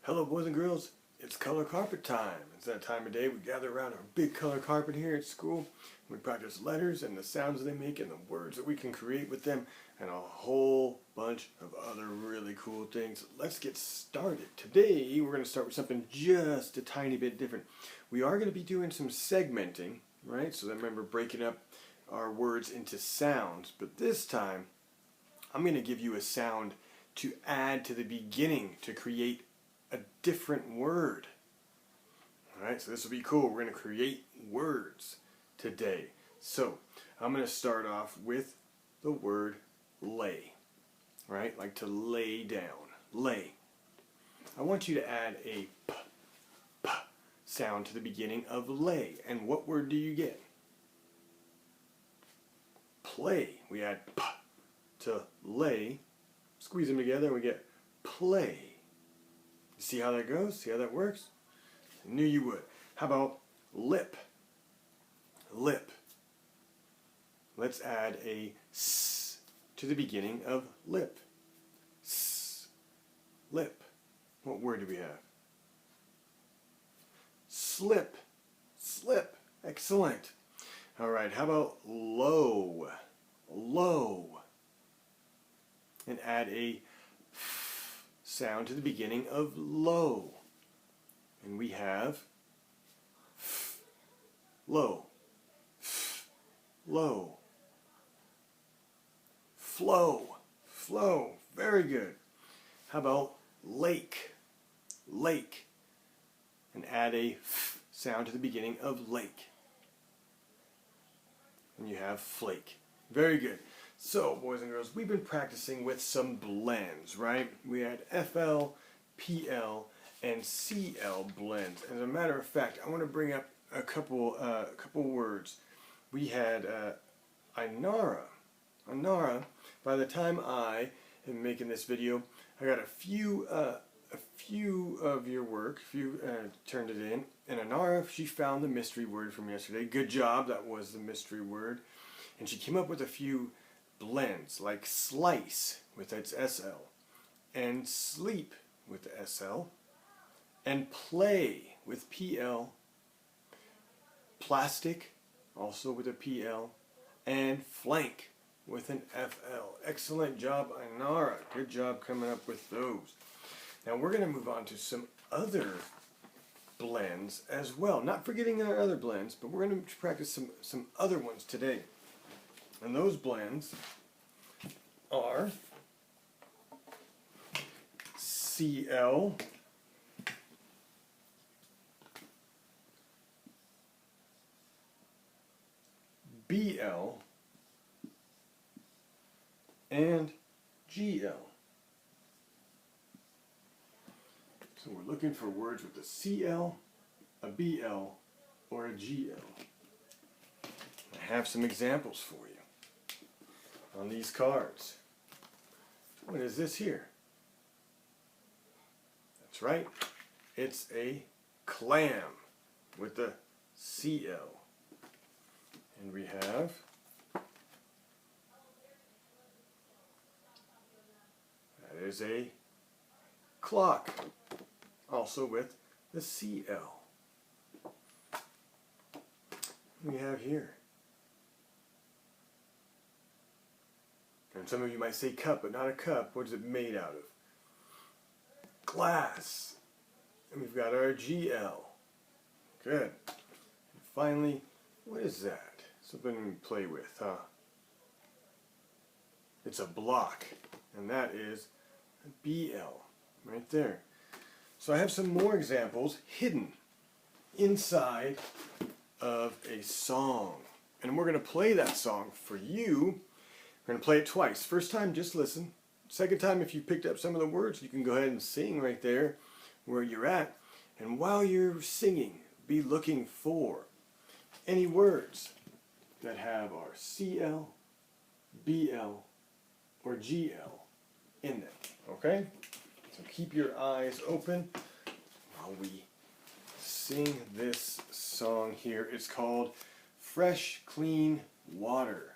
Hello boys and girls, it's color carpet time. It's that time of day we gather around our big color carpet here at school. We practice letters and the sounds they make and the words that we can create with them and a whole bunch of other really cool things. Let's get started. Today we're going to start with something just a tiny bit different. We are going to be doing some segmenting, right? So remember breaking up our words into sounds, but this time I'm going to give you a sound to add to the beginning to create a different word. Alright, so this will be cool. We're going to create words today. So, I'm going to start off with the word lay. Right? Like to lay down. Lay. I want you to add a p sound to the beginning of lay. And what word do you get? Play. We add p to lay. Squeeze them together and we get play. See how that goes? See how that works? I knew you would. How about lip? Lip. Let's add a s to the beginning of lip. S. Lip. What word do we have? Slip. Slip. Excellent. All right, how about low? Low. And add a sound to the beginning of low. And we have low. Low. Flow. Flow. Very good. How about lake? Lake. And add a sound to the beginning of lake. And you have flake. Very good. So, boys and girls, we've been practicing with some blends, right? We had FL, PL, and CL blends. As a matter of fact, I want to bring up a couple words. We had Ainara. Ainara. By the time I am making this video, I got a few of your work. Turned it in. And Ainara, she found the mystery word from yesterday. Good job. That was the mystery word. And she came up with a few blends like slice with its SL and sleep with the SL and play with PL, plastic also with a PL, and flank with an FL. Excellent job, Ainara. Good job coming up with those. Now we're going to move on to some other blends as well. Not forgetting our other blends, but we're going to practice some other ones today. And those blends are CL, BL, and GL. So we're looking for words with a CL, a BL, or a GL. I have some examples for you on these cards. What is this here? That's right. It's a clam with the CL. And we have that is a clock, also with the CL. We have here. And some of you might say cup, but not a cup. What is it made out of? Glass. And we've got our GL. Good. And finally, what is that? Something we play with, huh? It's a block. And that is a BL. Right there. So I have some more examples hidden inside of a song. And we're going to play that song for you. We're going to play it twice. First time, just listen. Second time, if you picked up some of the words, you can go ahead and sing right there where you're at. And while you're singing, be looking for any words that have our CL, BL, or GL in them. Okay? So keep your eyes open while we sing this song here. It's called Fresh, Clean Water.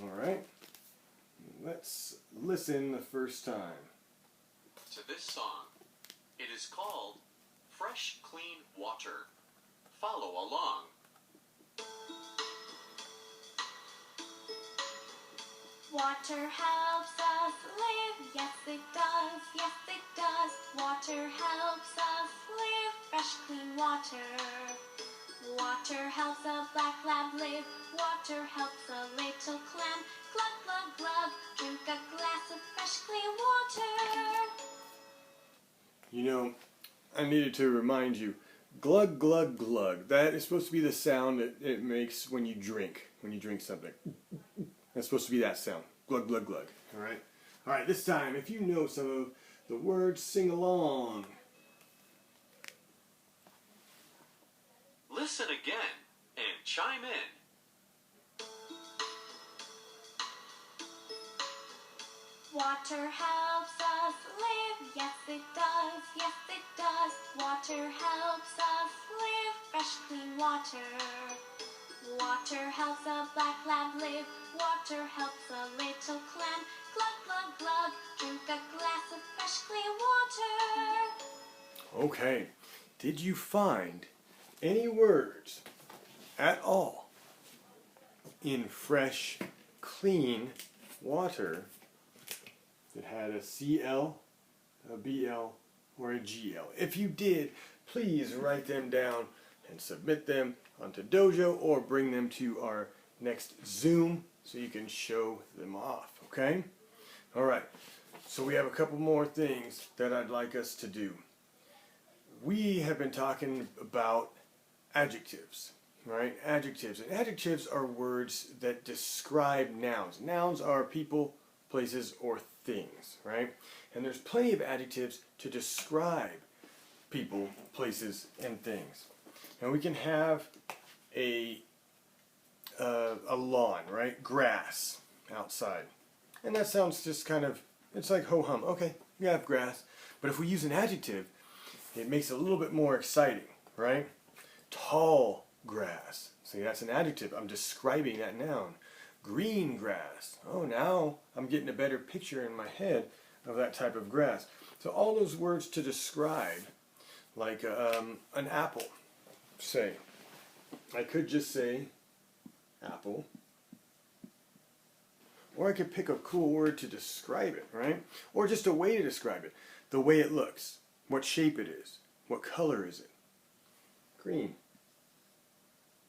Alright, let's listen the first time. To this song, It is called fresh, clean water. Follow along. Water helps us live, yes it does, yes it does. Water helps us live, fresh clean water. Water helps a black lab live, water helps a little clam. Glug, glug, glug, drink a glass of fresh clean water. You know, I needed to remind you, glug, glug, glug. That is supposed to be the sound that it makes when you drink something. That's supposed to be that sound. Glug, glug, glug. Alright? Alright, this time, if you know some of the words, sing along. Listen again and chime in. Water helps us live, yes it does, yes it does. Water helps us live, fresh clean water. Water helps a black lab live, water helps a little clam. Glug, glug, glug, drink a glass of fresh clean water. Okay, did you find any words at all in fresh, clean water that had a CL, a BL, or a GL? If you did, please write them down and submit them onto Dojo or bring them to our next Zoom so you can show them off, okay? Alright, so we have a couple more things that I'd like us to do. We have been talking about adjectives, right? Adjectives. And adjectives are words that describe nouns. Nouns are people, places, or things, right? And there's plenty of adjectives to describe people, places, and things. And we can have a lawn, right? Grass outside. And that sounds just kind of, it's like ho-hum. Okay, we have grass. But if we use an adjective, it makes it a little bit more exciting, right? Tall grass. See, that's an adjective. I'm describing that noun. Green grass. Oh, now I'm getting a better picture in my head of that type of grass. So all those words to describe, like an apple, say. I could just say apple. Or I could pick a cool word to describe it, right? Or just a way to describe it. The way it looks. What shape it is. What color is it? Green.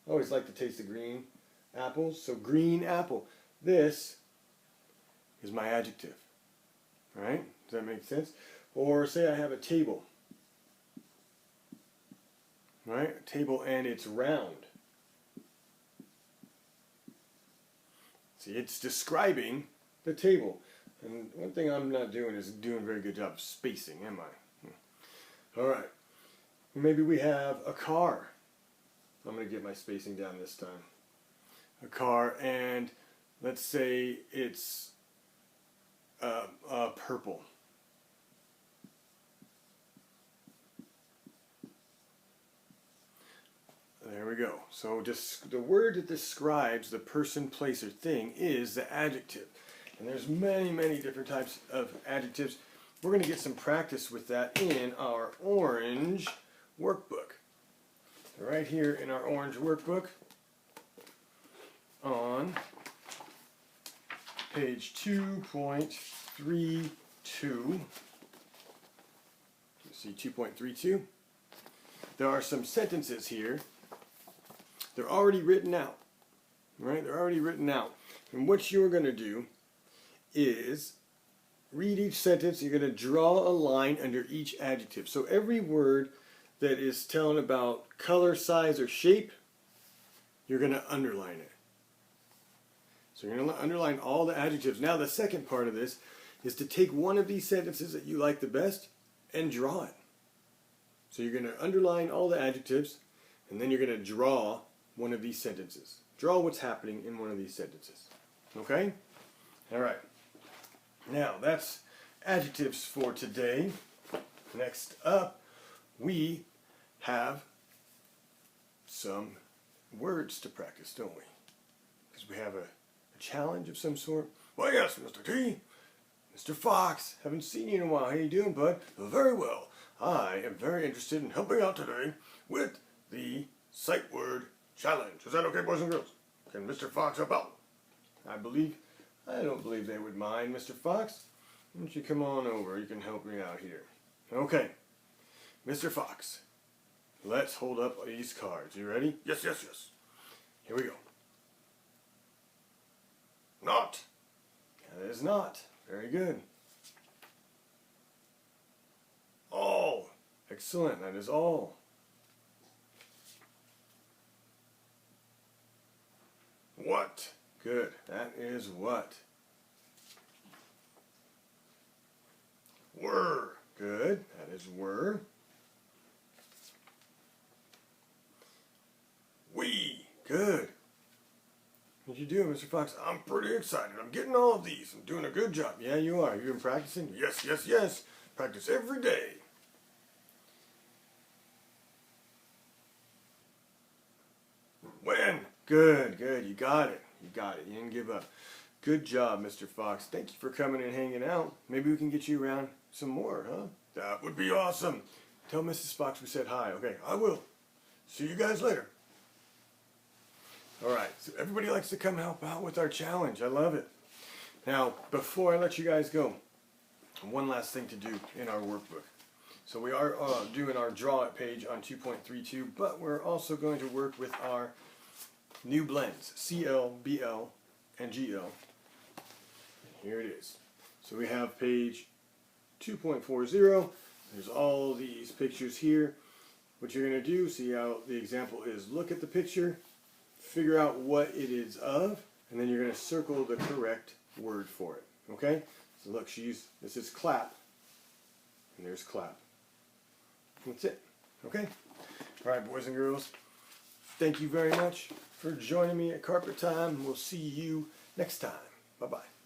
I always like to taste the green apples. So green apple. This is my adjective. Right? Does that make sense? Or say I have a table. Right? A table and it's round. See, it's describing the table. And one thing I'm not doing is doing a very good job of spacing, am I? Alright. Maybe we have a car. I'm going to get my spacing down this time. A car, and let's say it's purple. There we go. So just the word that describes the person, place, or thing is the adjective. And there's many, many different types of adjectives. We're going to get some practice with that in our orange workbook. Right here in our orange workbook on page 2.32. See 2.32? There are some sentences here. They're already written out. Right? They're already written out. And what you're going to do is read each sentence. You're going to draw a line under each adjective. So every word that is telling about color, size, or shape, you're going to underline it. So you're going to underline all the adjectives. Now the second part of this is to take one of these sentences that you like the best and draw it. So you're going to underline all the adjectives, and then you're going to draw one of these sentences. Draw what's happening in one of these sentences. Okay? All right. Now, that's adjectives for today. Next up, we have some words to practice, don't we? Because we have a challenge of some sort. Well, yes, Mr. T. Mr. Fox. Haven't seen you in a while. How you doing, bud? Very well. I am very interested in helping out today with the sight word challenge. Is that okay, boys and girls? Can Mr. Fox help out? I don't believe they would mind, Mr. Fox. Why don't you come on over? You can help me out here. Okay, Mr. Fox, let's hold up these cards. You ready? Yes, yes, yes. Here we go. Not. That is not. Very good. All. Excellent. That is all. What? Good. That is what. Were. Good. That is were. We. Good. What you doing, Mr. Fox? I'm pretty excited. I'm getting all of these. I'm doing a good job. Yeah, you are. You've been practicing? Yes, yes, yes. Practice every day. When? Good, good. You got it. You got it. You didn't give up. Good job, Mr. Fox. Thank you for coming and hanging out. Maybe we can get you around some more, huh? That would be awesome. Tell Mrs. Fox we said hi. Okay, I will. See you guys later. Alright, so everybody likes to come help out with our challenge. I love it. Now, before I let you guys go, one last thing to do in our workbook. So we are doing our draw it page on 2.32, but we're also going to work with our new blends, CL, BL, and GL. Here it is. So we have page 2.40. There's all these pictures here. What you're going to do, see how the example is, look at the picture, figure out what it is of, and then you're going to circle the correct word for it. Okay? So look, this is clap, and there's clap. That's it. Okay? Alright, boys and girls, thank you very much for joining me at Carpet Time. We'll see you next time. Bye-bye.